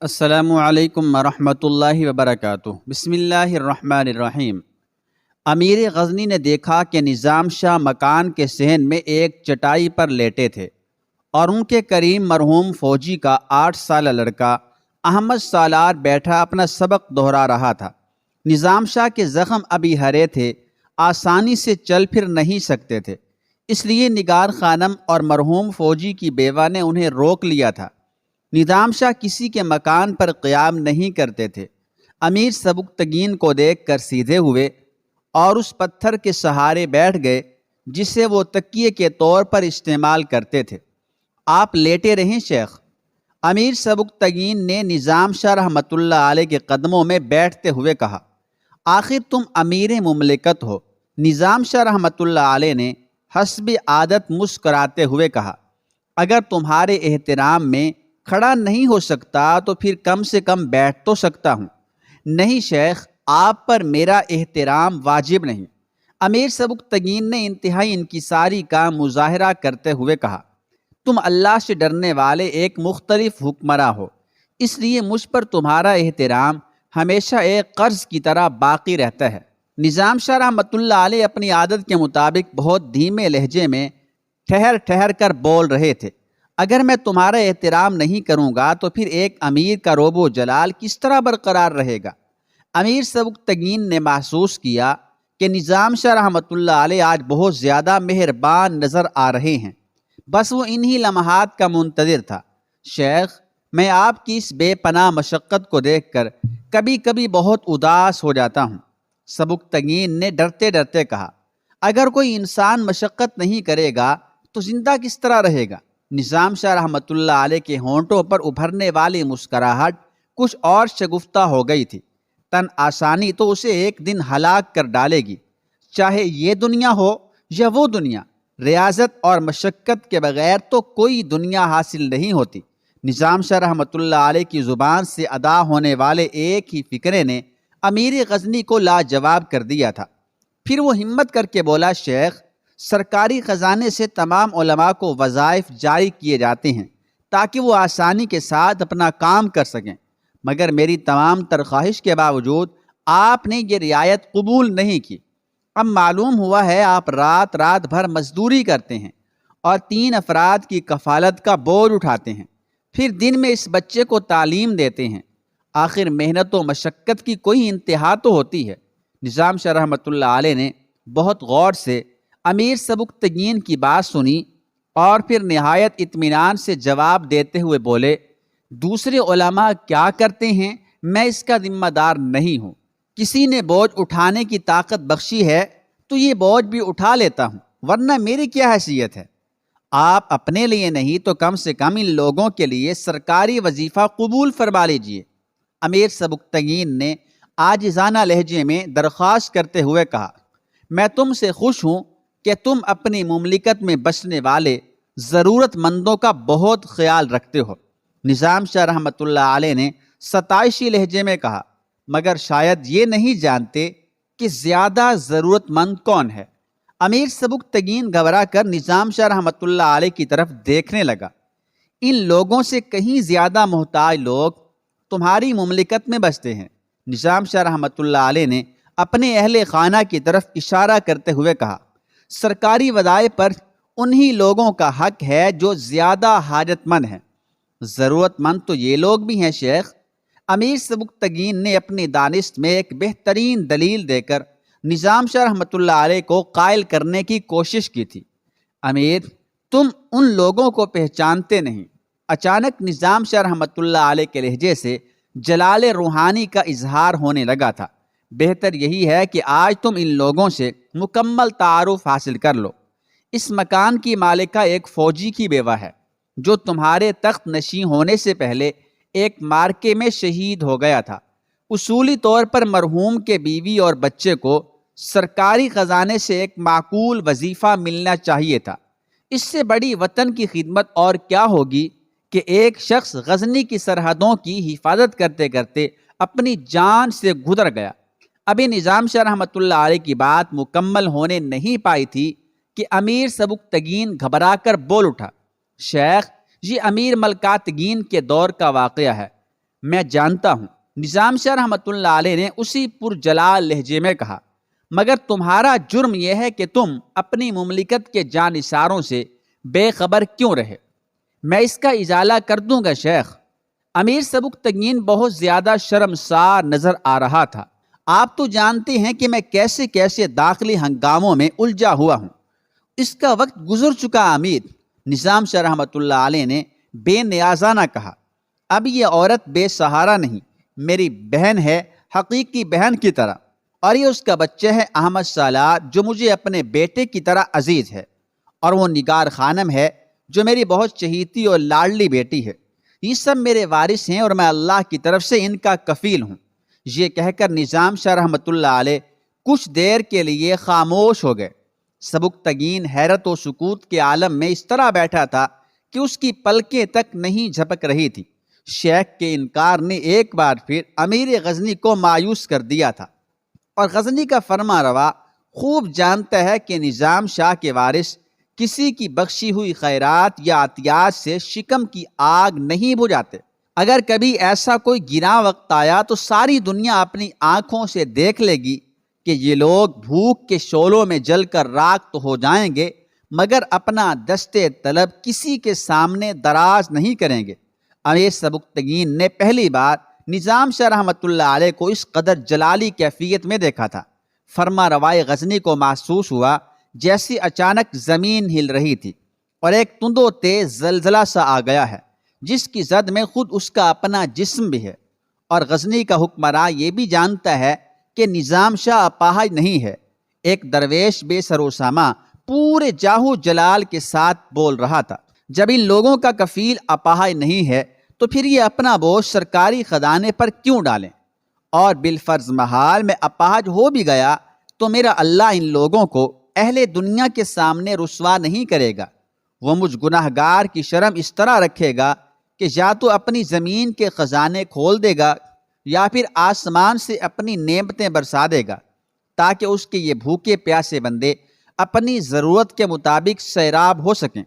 السلام علیکم ورحمۃ اللہ وبرکاتہ۔ بسم اللہ الرحمن الرحیم۔ امیر غزنی نے دیکھا کہ نظام شاہ مکان کے صحن میں ایک چٹائی پر لیٹے تھے اور ان کے قریب مرحوم فوجی کا 8 سالہ لڑکا احمد سالار بیٹھا اپنا سبق دہرا رہا تھا۔ نظام شاہ کے زخم ابھی ہرے تھے، آسانی سے چل پھر نہیں سکتے تھے، اس لیے نگار خانم اور مرحوم فوجی کی بیوہ نے انہیں روک لیا تھا۔ نظام شاہ کسی کے مکان پر قیام نہیں کرتے تھے۔ امیر سبکتگین کو دیکھ کر سیدھے ہوئے اور اس پتھر کے سہارے بیٹھ گئے جسے وہ تکیے کے طور پر استعمال کرتے تھے۔ آپ لیٹے رہیں شیخ، امیر سبکتگین نے نظام شاہ رحمۃ اللہ علیہ کے قدموں میں بیٹھتے ہوئے کہا۔ آخر تم امیر مملکت ہو، نظام شاہ رحمۃ اللہ علیہ نے حسب عادت مسکراتے ہوئے کہا۔ اگر تمہارے احترام میں کھڑا نہیں ہو سکتا تو پھر کم سے کم بیٹھ تو سکتا ہوں۔ نہیں شیخ، آپ پر میرا احترام واجب نہیں، امیر سبکتگین نے انتہائی انکساری کا مظاہرہ کرتے ہوئے کہا۔ تم اللہ سے ڈرنے والے ایک مختلف حکمراں ہو، اس لیے مجھ پر تمہارا احترام ہمیشہ ایک قرض کی طرح باقی رہتا ہے۔ نظام شاہ رحمۃ اللہ علیہ اپنی عادت کے مطابق بہت دھیمے لہجے میں ٹھہر ٹھہر کر بول رہے تھے۔ اگر میں تمہارا احترام نہیں کروں گا تو پھر ایک امیر کا رعب و جلال کس طرح برقرار رہے گا؟ امیر سبکتگین نے محسوس کیا کہ نظام شاہ رحمۃ اللہ علیہ آج بہت زیادہ مہربان نظر آ رہے ہیں، بس وہ انہی لمحات کا منتظر تھا۔ شیخ، میں آپ کی اس بے پناہ مشقت کو دیکھ کر کبھی کبھی بہت اداس ہو جاتا ہوں، سبکتگین نے ڈرتے ڈرتے کہا۔ اگر کوئی انسان مشقت نہیں کرے گا تو زندہ کس طرح رہے گا؟ نظام شاہ رحمۃ اللہ علیہ کے ہونٹوں پر ابھرنے والی مسکراہٹ کچھ اور شگفتہ ہو گئی تھی۔ تن آسانی تو اسے ایک دن ہلاک کر ڈالے گی، چاہے یہ دنیا ہو یا وہ دنیا۔ ریاضت اور مشقت کے بغیر تو کوئی دنیا حاصل نہیں ہوتی۔ نظام شاہ رحمۃ اللہ علیہ کی زبان سے ادا ہونے والے ایک ہی فقرے نے امیر غزنی کو لاجواب کر دیا تھا۔ پھر وہ ہمت کر کے بولا، شیخ، سرکاری خزانے سے تمام علماء کو وظائف جاری کیے جاتے ہیں تاکہ وہ آسانی کے ساتھ اپنا کام کر سکیں، مگر میری تمام خواہش کے باوجود آپ نے یہ رعایت قبول نہیں کی۔ اب معلوم ہوا ہے آپ رات رات بھر مزدوری کرتے ہیں اور 3 افراد کی کفالت کا بوجھ اٹھاتے ہیں، پھر دن میں اس بچے کو تعلیم دیتے ہیں۔ آخر محنت و مشقت کی کوئی انتہا تو ہوتی ہے۔ نظام شاہ رحمۃ اللہ علیہ نے بہت غور سے امیر سبکتگین کی بات سنی اور پھر نہایت اطمینان سے جواب دیتے ہوئے بولے، دوسرے علماء کیا کرتے ہیں میں اس کا ذمہ دار نہیں ہوں۔ کسی نے بوجھ اٹھانے کی طاقت بخشی ہے تو یہ بوجھ بھی اٹھا لیتا ہوں، ورنہ میری کیا حیثیت ہے؟ آپ اپنے لیے نہیں تو کم سے کم ان لوگوں کے لیے سرکاری وظیفہ قبول فرما لیجئے۔ امیر سبکتگین نے عاجزانہ لہجے میں درخواست کرتے ہوئے کہا، میں تم سے خوش ہوں کہ تم اپنی مملکت میں بسنے والے ضرورت مندوں کا بہت خیال رکھتے ہو۔ نظام شاہ رحمۃ اللہ علیہ نے ستائشی لہجے میں کہا، مگر شاید یہ نہیں جانتے کہ زیادہ ضرورت مند کون ہے۔ امیر سبکتگین گھبرا کر نظام شاہ رحمۃ اللہ علیہ کی طرف دیکھنے لگا۔ ان لوگوں سے کہیں زیادہ محتاج لوگ تمہاری مملکت میں بستے ہیں۔ نظام شاہ رحمۃ اللہ علیہ نے اپنے اہل خانہ کی طرف اشارہ کرتے ہوئے کہا، سرکاری وظائف پر انہی لوگوں کا حق ہے جو زیادہ حاجت مند ہیں۔ ضرورت مند تو یہ لوگ بھی ہیں شیخ۔ امیر سبکتگین نے اپنی دانست میں ایک بہترین دلیل دے کر نظام شاہ رحمۃ اللہ علیہ کو قائل کرنے کی کوشش کی تھی۔ امیر، تم ان لوگوں کو پہچانتے نہیں۔ اچانک نظام شاہ رحمۃ اللہ علیہ کے لہجے سے جلال روحانی کا اظہار ہونے لگا تھا۔ بہتر یہی ہے کہ آج تم ان لوگوں سے مکمل تعارف حاصل کر لو۔ اس مکان کی مالکہ ایک فوجی کی بیوہ ہے جو تمہارے تخت نشین ہونے سے پہلے ایک مارکے میں شہید ہو گیا تھا۔ اصولی طور پر مرحوم کے بیوی اور بچے کو سرکاری خزانے سے ایک معقول وظیفہ ملنا چاہیے تھا۔ اس سے بڑی وطن کی خدمت اور کیا ہوگی کہ ایک شخص غزنی کی سرحدوں کی حفاظت کرتے کرتے اپنی جان سے گزر گیا۔ ابھی نظام شاہ رحمۃ اللہ علیہ کی بات مکمل ہونے نہیں پائی تھی کہ امیر سبکتگین گھبرا کر بول اٹھا، شیخ، یہ امیر ملکاتگین کے دور کا واقعہ ہے۔ میں جانتا ہوں، نظام شاہ رحمۃ اللہ علیہ نے اسی پرجلال لہجے میں کہا، مگر تمہارا جرم یہ ہے کہ تم اپنی مملکت کے جانثاروں سے بے خبر کیوں رہے؟ میں اس کا ازالہ کر دوں گا شیخ۔ امیر سبکتگین بہت زیادہ شرمسار نظر آ رہا تھا۔ آپ تو جانتے ہیں کہ میں کیسے کیسے داخلی ہنگاموں میں الجھا ہوا ہوں۔ اس کا وقت گزر چکا امیر، نظام شاہ رحمۃ اللہ علیہ نے بے نیازانہ کہا۔ اب یہ عورت بے سہارا نہیں، میری بہن ہے، حقیقی بہن کی طرح، اور یہ اس کا بچہ ہے احمد سالار، جو مجھے اپنے بیٹے کی طرح عزیز ہے، اور وہ نگار خانم ہے جو میری بہت چہیتی اور لاڈلی بیٹی ہے۔ یہ سب میرے وارث ہیں اور میں اللہ کی طرف سے ان کا کفیل ہوں۔ یہ کہہ کر نظام شاہ رحمۃ اللہ علیہ کچھ دیر کے لیے خاموش ہو گئے۔ سبکتگین حیرت و سکوت کے عالم میں اس طرح بیٹھا تھا کہ اس کی پلکیں تک نہیں جھپک رہی تھی۔ شیخ کے انکار نے ایک بار پھر امیر غزنی کو مایوس کر دیا تھا، اور غزنی کا فرما روا خوب جانتا ہے کہ نظام شاہ کے وارث کسی کی بخشی ہوئی خیرات یا عطیات سے شکم کی آگ نہیں بجھاتے۔ اگر کبھی ایسا کوئی گراں وقت آیا تو ساری دنیا اپنی آنکھوں سے دیکھ لے گی کہ یہ لوگ بھوک کے شعلوں میں جل کر راکھ تو ہو جائیں گے، مگر اپنا دستے طلب کسی کے سامنے دراز نہیں کریں گے۔ امیر سبکتگین نے پہلی بار نظام شاہ رحمۃ اللہ علیہ کو اس قدر جلالی کیفیت میں دیکھا تھا۔ فرما روائے غزنی کو محسوس ہوا جیسی اچانک زمین ہل رہی تھی، اور ایک تند و تیز زلزلہ سا آ گیا ہے، جس کی زد میں خود اس کا اپنا جسم بھی ہے۔ اور غزنی کا حکمراں یہ بھی جانتا ہے کہ نظام شاہ اپاہج نہیں ہے۔ ایک درویش بے سر و ساما پورے جاہو جلال کے ساتھ بول رہا تھا، جب ان لوگوں کا کفیل اپاہج نہیں ہے تو پھر یہ اپنا بوجھ سرکاری خزانے پر کیوں ڈالیں؟ اور بالفرض محال میں اپاہج ہو بھی گیا تو میرا اللہ ان لوگوں کو اہل دنیا کے سامنے رسوا نہیں کرے گا۔ وہ مجھ گناہگار کی شرم اس طرح رکھے گا کہ یا تو اپنی زمین کے خزانے کھول دے گا یا پھر آسمان سے اپنی نعمتیں برسا دے گا، تاکہ اس کے یہ بھوکے پیاسے بندے اپنی ضرورت کے مطابق سیراب ہو سکیں۔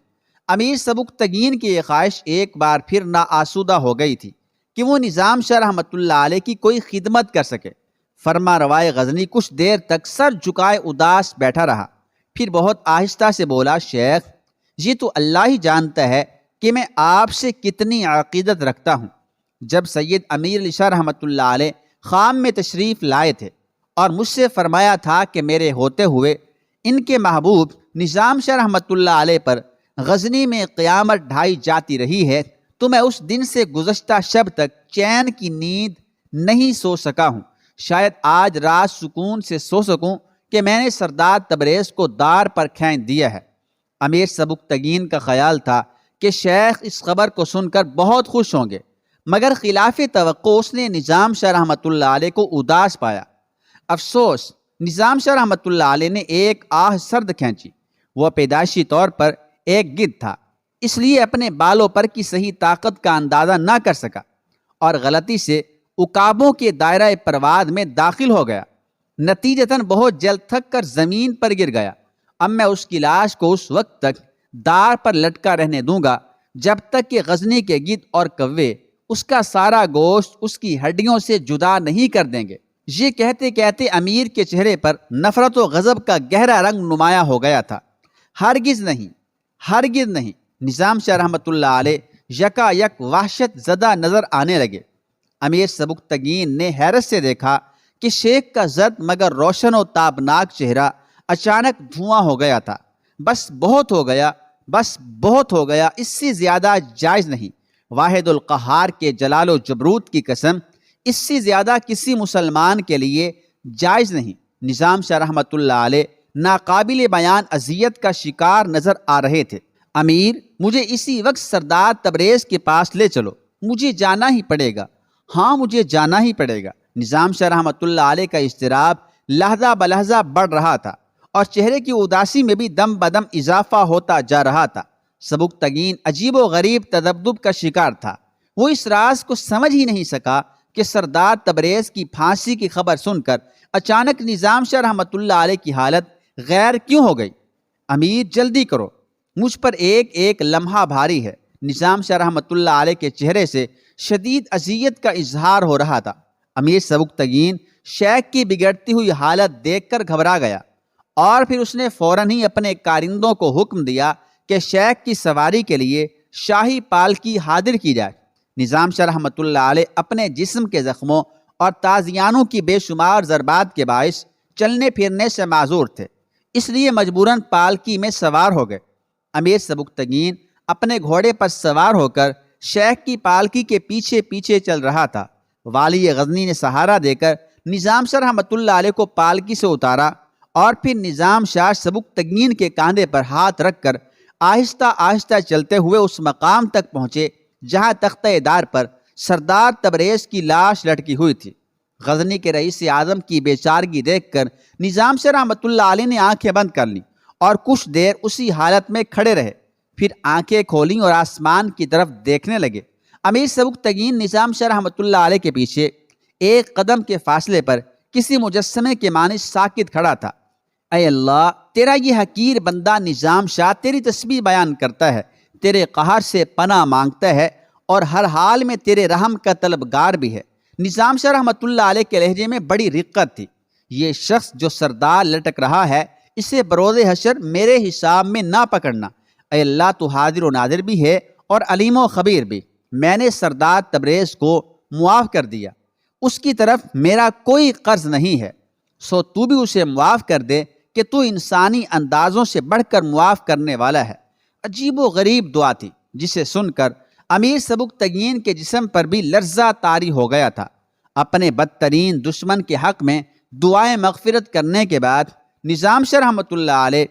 امیر سبکتگین کی یہ خواہش ایک بار پھر ناآسودہ ہو گئی تھی کہ وہ نظام شاہ رحمۃ اللہ علیہ کی کوئی خدمت کر سکے۔ فرما روائے غزنی کچھ دیر تک سر جھکائے اداس بیٹھا رہا، پھر بہت آہستہ سے بولا، شیخ، یہ تو اللہ ہی جانتا ہے کہ میں آپ سے کتنی عقیدت رکھتا ہوں۔ جب سید امیر علی شاہ رحمۃ اللہ علیہ خام میں تشریف لائے تھے اور مجھ سے فرمایا تھا کہ میرے ہوتے ہوئے ان کے محبوب نظام شاہ رحمۃ اللہ علیہ پر غزنی میں قیامت ڈھائی جاتی رہی ہے، تو میں اس دن سے گزشتہ شب تک چین کی نیند نہیں سو سکا ہوں۔ شاید آج رات سکون سے سو سکوں کہ میں نے سردار تبریز کو دار پر کھینچ دیا ہے۔ امیر سبکتگین کا خیال تھا کہ شیخ اس خبر کو سن کر بہت خوش ہوں گے، مگر خلاف توقع اس نے نظام شاہ رحمۃ اللہ علیہ کو اداس پایا۔ افسوس، نظام شاہ رحمۃ اللہ علیہ نے ایک آہ سرد کھینچی۔ وہ پیدائشی طور پر ایک گدھ تھا، اس لیے اپنے بالوں پر کی صحیح طاقت کا اندازہ نہ کر سکا اور غلطی سے عقابوں کے دائرہ پرواد میں داخل ہو گیا۔ نتیجتاً بہت جلد تھک کر زمین پر گر گیا۔ اب میں اس کی لاش کو اس وقت تک دار پر لٹکا رہنے دوں گا جب تک کہ غزنی کے گدھ اور کوے اس کا سارا گوشت اس کی ہڈیوں سے جدا نہیں کر دیں گے۔ یہ کہتے کہتے امیر کے چہرے پر نفرت و غضب کا گہرا رنگ نمایاں ہو گیا تھا۔ ہرگز نہیں، ہرگز نہیں، نظام شاہ رحمۃ اللہ علیہ یکا یک وحشت زدہ نظر آنے لگے۔ امیر سبکتگین نے حیرت سے دیکھا کہ شیخ کا زرد مگر روشن و تابناک چہرہ اچانک دھواں ہو گیا تھا۔ بس بہت ہو گیا، بس بہت ہو گیا، اس سے زیادہ جائز نہیں۔ واحد القہار کے جلال و جبروت کی قسم، اس سے زیادہ کسی مسلمان کے لیے جائز نہیں۔ نظام شاہ رحمۃ اللہ علیہ ناقابل بیان اذیت کا شکار نظر آ رہے تھے۔ امیر، مجھے اسی وقت سردار تبریز کے پاس لے چلو، مجھے جانا ہی پڑے گا، ہاں مجھے جانا ہی پڑے گا۔ نظام شاہ رحمۃ اللہ علیہ کا اضطراب لحظہ بلحظہ بڑھ رہا تھا اور چہرے کی اداسی میں بھی دم بدم اضافہ ہوتا جا رہا تھا۔ سبکتگین عجیب و غریب تذبذب کا شکار تھا۔ وہ اس راز کو سمجھ ہی نہیں سکا کہ سردار تبریز کی پھانسی کی خبر سن کر اچانک نظام شاہ رحمۃ اللہ علیہ کی حالت غیر کیوں ہو گئی۔ امیر، جلدی کرو، مجھ پر ایک ایک لمحہ بھاری ہے، نظام شاہ رحمۃ اللہ علیہ کے چہرے سے شدید اذیت کا اظہار ہو رہا تھا۔ امیر سبکتگین شیخ کی بگڑتی ہوئی حالت دیکھ کر گھبرا گیا اور پھر اس نے فوراً ہی اپنے کارندوں کو حکم دیا کہ شیخ کی سواری کے لیے شاہی پالکی حاضر کی جائے۔ نظام شاہ رحمۃ اللہ علیہ اپنے جسم کے زخموں اور تازیانوں کی بے شمار ضربات کے باعث چلنے پھرنے سے معذور تھے، اس لیے مجبوراً پالکی میں سوار ہو گئے۔ امیر سبکتگین اپنے گھوڑے پر سوار ہو کر شیخ کی پالکی کے پیچھے پیچھے چل رہا تھا۔ والی غزنی نے سہارا دے کر نظام شاہ رحمۃ اللہ علیہ کو پالکی سے اتارا اور پھر نظام شاہ سبکتگین کے کاندھے پر ہاتھ رکھ کر آہستہ آہستہ چلتے ہوئے اس مقام تک پہنچے جہاں تختہ دار پر سردار تبریز کی لاش لٹکی ہوئی تھی۔ غزنی کے رئیس اعظم کی بے چارگی دیکھ کر نظام شاہ رحمۃ اللہ علیہ نے آنکھیں بند کر لیں اور کچھ دیر اسی حالت میں کھڑے رہے، پھر آنکھیں کھولیں اور آسمان کی طرف دیکھنے لگے۔ امیر سبکتگین نظام شاہ رحمۃ اللہ علیہ کے پیچھے ایک قدم کے فاصلے پر کسی مجسمے کے مانند ساکت کھڑا تھا۔ اے اللہ، تیرا یہ حقیر بندہ نظام شاہ تیری تسبیح بیان کرتا ہے، تیرے قہر سے پناہ مانگتا ہے اور ہر حال میں تیرے رحم کا طلبگار بھی ہے۔ نظام شاہ رحمۃ اللہ علیہ کے لہجے میں بڑی رقت تھی۔ یہ شخص جو سردار لٹک رہا ہے، اسے بروز حشر میرے حساب میں نہ پکڑنا۔ اے اللہ، تو حاضر و ناظر بھی ہے اور علیم و خبیر بھی۔ میں نے سردار تبریز کو معاف کر دیا، اس کی طرف میرا کوئی قرض نہیں ہے، سو تو بھی اسے معاف کر دے کہ تو انسانی اندازوں سے بڑھ کر معاف کرنے والا ہے۔ عجیب و غریب دعا تھی جسے سن کر امیر سبکتگین کے جسم پر بھی لرزہ طاری ہو گیا تھا۔ اپنے بدترین دشمن کے حق میں دعائیں مغفرت کرنے کے بعد نظام شاہ رحمۃ اللہ علیہ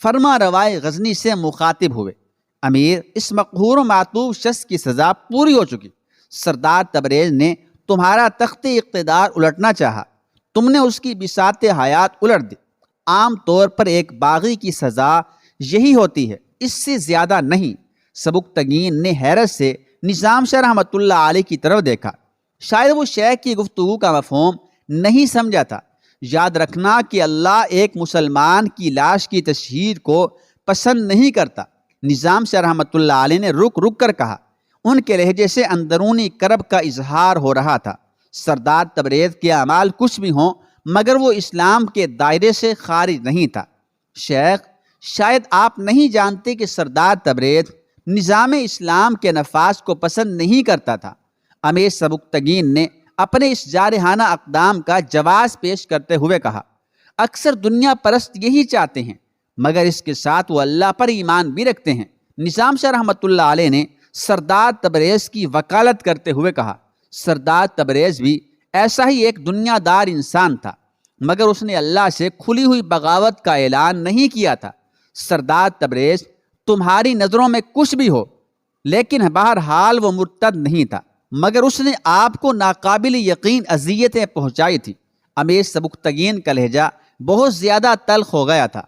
فرما روائے غزنی سے مخاطب ہوئے۔ امیر، اس مقہور و معطوف شخص کی سزا پوری ہو چکی۔ سردار تبریز نے تمہارا تخت اقتدار الٹنا چاہا، تم نے اس کی بساط حیات الٹ دی۔ عام طور پر ایک باغی کی سزا یہی ہوتی ہے، اس سے زیادہ نہیں۔ سبکتگین نے حیرت سے نظام شاہ رحمۃ اللہ علیہ کی طرف دیکھا، شاید وہ شیخ کی گفتگو کا مفہوم نہیں سمجھا تھا۔ یاد رکھنا کہ اللہ ایک مسلمان کی لاش کی تشہیر کو پسند نہیں کرتا۔ نظام شاہ رحمۃ اللہ علیہ نے رک رک کر کہا۔ ان کے لہجے سے اندرونی کرب کا اظہار ہو رہا تھا۔ سردار تبریز کے اعمال کچھ بھی ہوں مگر وہ اسلام کے دائرے سے خارج نہیں تھا۔ شیخ، شاید آپ نہیں جانتے کہ سردار تبریز نظام اسلام کے نفاذ کو پسند نہیں کرتا تھا۔ امیر سبکتگین نے اپنے اس جارحانہ اقدام کا جواز پیش کرتے ہوئے کہا، اکثر دنیا پرست یہی چاہتے ہیں مگر اس کے ساتھ وہ اللہ پر ایمان بھی رکھتے ہیں۔ نظام شاہ رحمۃ اللہ علیہ نے سردار تبریز کی وکالت کرتے ہوئے کہا، سردار تبریز بھی ایسا ہی ایک دنیا دار انسان تھا مگر اس نے اللہ سے کھلی ہوئی بغاوت کا اعلان نہیں کیا تھا۔ سردار تبریز تمہاری نظروں میں کچھ بھی ہو لیکن بہرحال وہ مرتد نہیں تھا مگر اس نے آپ کو ناقابل یقین اذیتیں پہنچائی تھی۔ امیر سبکتگین کا لہجہ بہت زیادہ تلخ ہو گیا تھا۔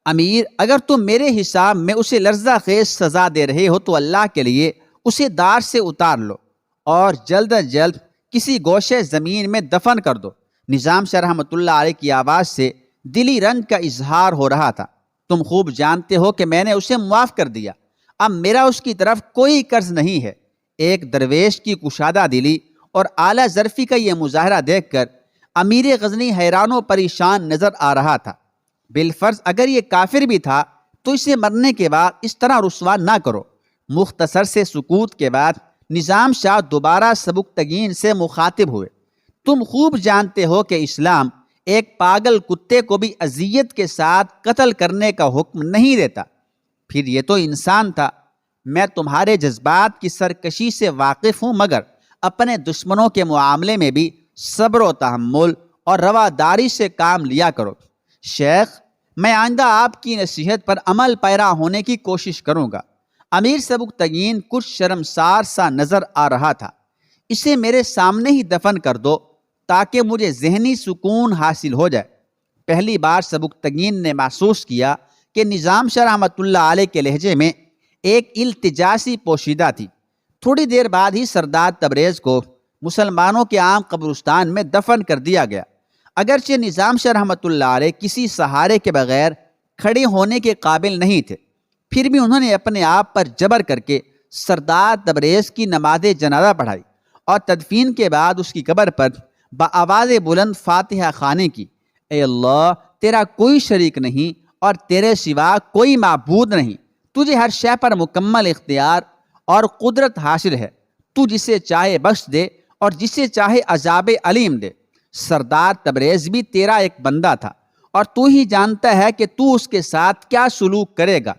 امیر، اگر تم میرے حساب میں اسے لرزہ خیز سزا دے رہے ہو تو اللہ کے لیے اسے دار سے اتار لو اور جلد از جلد کسی گوشے زمین میں دفن کر دو۔ نظام شاہ رحمۃ اللہ علیہ کی آواز سے دلی رنج کا اظہار ہو رہا تھا۔ تم خوب جانتے ہو کہ میں نے اسے معاف کر دیا، اب میرا اس کی طرف کوئی قرض نہیں ہے۔ ایک درویش کی کشادہ دلی اور اعلیٰ ظرفی کا یہ مظاہرہ دیکھ کر امیر غزنی حیران و پریشان نظر آ رہا تھا۔ بالفرض اگر یہ کافر بھی تھا تو اسے مرنے کے بعد اس طرح رسوا نہ کرو۔ مختصر سے سکوت کے بعد نظام شاہ دوبارہ سبکتگین سے مخاطب ہوئے، تم خوب جانتے ہو کہ اسلام ایک پاگل کتے کو بھی اذیت کے ساتھ قتل کرنے کا حکم نہیں دیتا۔ پھر یہ تو انسان تھا۔ میں تمہارے جذبات کی سرکشی سے واقف ہوں مگر اپنے دشمنوں کے معاملے میں بھی صبر و تحمل اور رواداری سے کام لیا کرو۔ شیخ، میں آئندہ آپ کی نصیحت پر عمل پیرا ہونے کی کوشش کروں گا۔ امیر سبکتگین کچھ شرمسار سا نظر آ رہا تھا۔ اسے میرے سامنے ہی دفن کر دو تاکہ مجھے ذہنی سکون حاصل ہو جائے۔ پہلی بار سبکتگین نے محسوس کیا کہ نظام شاہ رحمۃ اللہ علیہ کے لہجے میں ایک التجاسی پوشیدہ تھی۔ تھوڑی دیر بعد ہی سردار تبریز کو مسلمانوں کے عام قبرستان میں دفن کر دیا گیا۔ اگرچہ نظام شاہ رحمۃ اللہ علیہ کسی سہارے کے بغیر کھڑے ہونے کے قابل نہیں تھے، پھر بھی انہوں نے اپنے آپ پر جبر کر کے سردار تبریز کی نماز جنازہ پڑھائی اور تدفین کے بعد اس کی قبر پر بآواز بلند فاتحہ خوانی کی۔ اے اللہ، تیرا کوئی شریک نہیں اور تیرے سوا کوئی معبود نہیں، تجھے ہر شے پر مکمل اختیار اور قدرت حاصل ہے، تو جسے چاہے بخش دے اور جسے چاہے عذاب علیم دے۔ سردار تبریز بھی تیرا ایک بندہ تھا اور تو ہی جانتا ہے کہ تو اس کے ساتھ کیا سلوک کرے گا،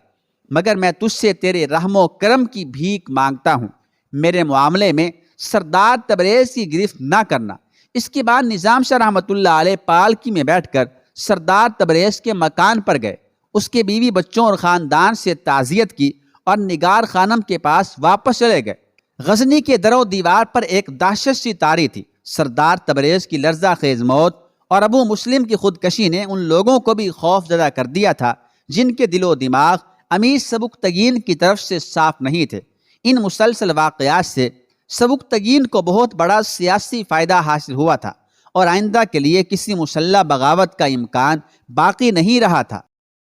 مگر میں تجھ سے تیرے رحم و کرم کی بھیک مانگتا ہوں، میرے معاملے میں سردار تبریز کی گرفت نہ کرنا۔ اس کے بعد نظام شاہ رحمۃ اللہ علیہ پالکی میں بیٹھ کر سردار تبریز کے مکان پر گئے، اس کے بیوی بچوں اور خاندان سے تعزیت کی اور نگار خانم کے پاس واپس چلے گئے۔ غزنی کے در و دیوار پر ایک دہشت سی طاری تھی۔ سردار تبریز کی لرزہ خیز موت اور ابو مسلم کی خودکشی نے ان لوگوں کو بھی خوف زدہ کر دیا تھا جن کے دل و دماغ امیر سبکتگین کی طرف سے صاف نہیں تھے۔ ان مسلسل واقعات سے سبکتگین کو بہت بڑا سیاسی فائدہ حاصل ہوا تھا اور آئندہ کے لیے کسی مسلح بغاوت کا امکان باقی نہیں رہا تھا۔